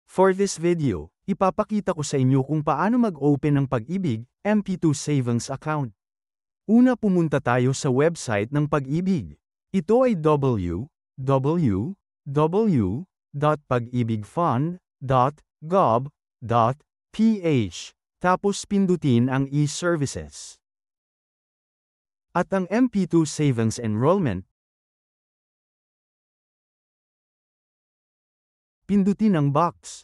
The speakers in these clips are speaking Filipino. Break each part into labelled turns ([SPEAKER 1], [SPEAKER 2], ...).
[SPEAKER 1] For this video, ipapakita ko sa inyo kung paano mag-open ng Pag-ibig MP2 Savings Account. Una, pumunta tayo sa website ng Pag-ibig. Ito ay www.pagibigfund.gov.ph. Tapos pindutin ang e-services. At ang MP2 Savings Enrollment, pindutin ang box.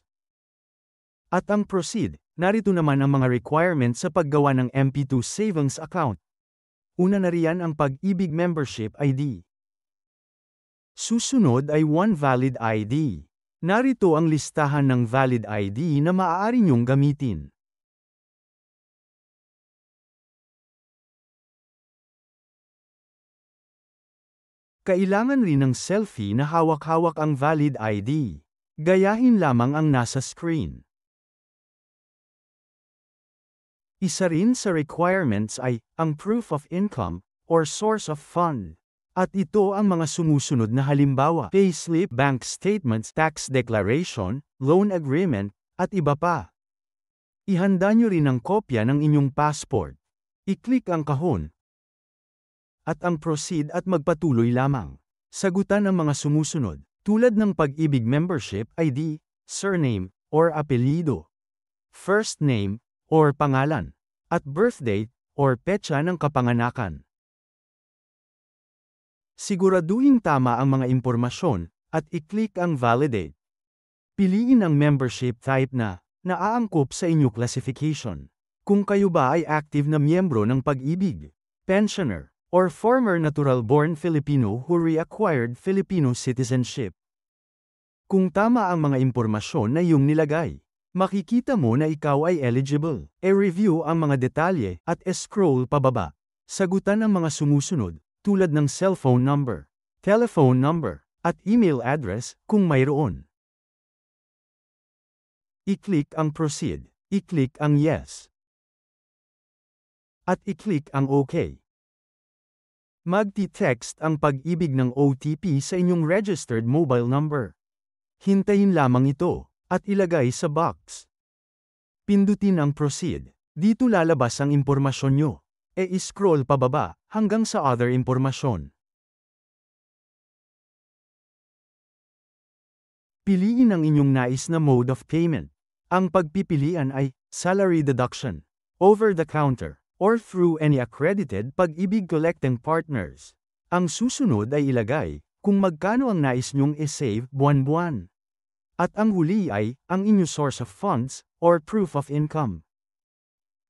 [SPEAKER 1] At ang proceed, narito naman ang mga requirements sa paggawa ng MP2 Savings Account. Una na riyan ang Pag-ibig Membership ID. Susunod ay One Valid ID. Narito ang listahan ng valid ID na maaari niyong gamitin. Kailangan rin ng selfie na hawak-hawak ang valid ID. Gayahin lamang ang nasa screen. Isa rin sa requirements ay ang proof of income or source of fund. At ito ang mga sumusunod na halimbawa: payslip, bank statements, tax declaration, loan agreement, at iba pa. Ihanda nyo rin ang kopya ng inyong passport. I-click ang kahon. At ang proceed at magpatuloy lamang. Sagutan ang mga sumusunod, tulad ng Pag-ibig Membership ID, surname, or apelyido, first name, or pangalan, at birthdate, or petsa ng kapanganakan. Siguraduhing tama ang mga impormasyon, at i-click ang Validate. Piliin ang membership type na naaangkop sa inyong classification. Kung kayo ba ay active na miyembro ng Pag-ibig, pensioner, or former natural-born Filipino who reacquired Filipino citizenship. Kung tama ang mga impormasyon na iyong nilagay, makikita mo na ikaw ay eligible. I-review ang mga detalye at scroll pababa. Sagutan ang mga sumusunod, tulad ng cellphone number, telephone number, at email address kung mayroon. I-click ang Proceed, i-click ang Yes, at i-click ang OK. Magti-text ang Pag-ibig ng OTP sa inyong registered mobile number. Hintayin lamang ito, at ilagay sa box. Pindutin ang Proceed. Dito lalabas ang impormasyon nyo. I-scroll pababa, hanggang sa Other Impormasyon. Piliin ang inyong nais na mode of payment. Ang pagpipilian ay salary deduction, over-the-counter, or through any accredited Pag-ibig collecting partners. Ang susunod ay ilagay kung magkano ang nais nyong i-save buwan-buwan. At ang huli ay ang inyong source of funds or proof of income.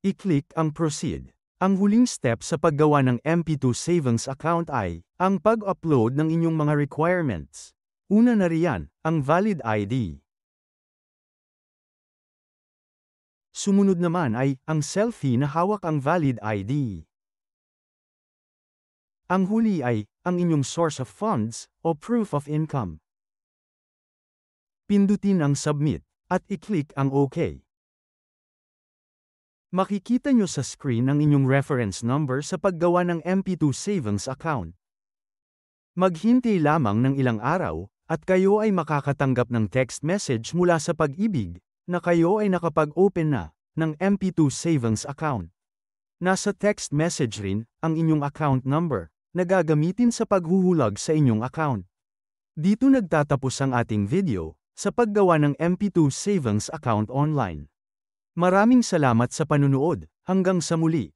[SPEAKER 1] I-click ang Proceed. Ang huling step sa paggawa ng MP2 Savings Account ay ang pag-upload ng inyong mga requirements. Una na riyan, ang valid ID. Sumunod naman ay ang selfie na hawak ang valid ID. Ang huli ay ang inyong source of funds o proof of income. Pindutin ang Submit at i-click ang OK. Makikita nyo sa screen ang inyong reference number sa paggawa ng MP2 Savings Account. Maghintay lamang ng ilang araw at kayo ay makakatanggap ng text message mula sa Pag-ibig na kayo ay nakapag-open na ng MP2 Savings Account. Nasa text message rin ang inyong account number na gagamitin sa paghuhulag sa inyong account. Dito nagtatapos ang ating video sa paggawa ng MP2 Savings Account online. Maraming salamat sa panunood, hanggang sa muli.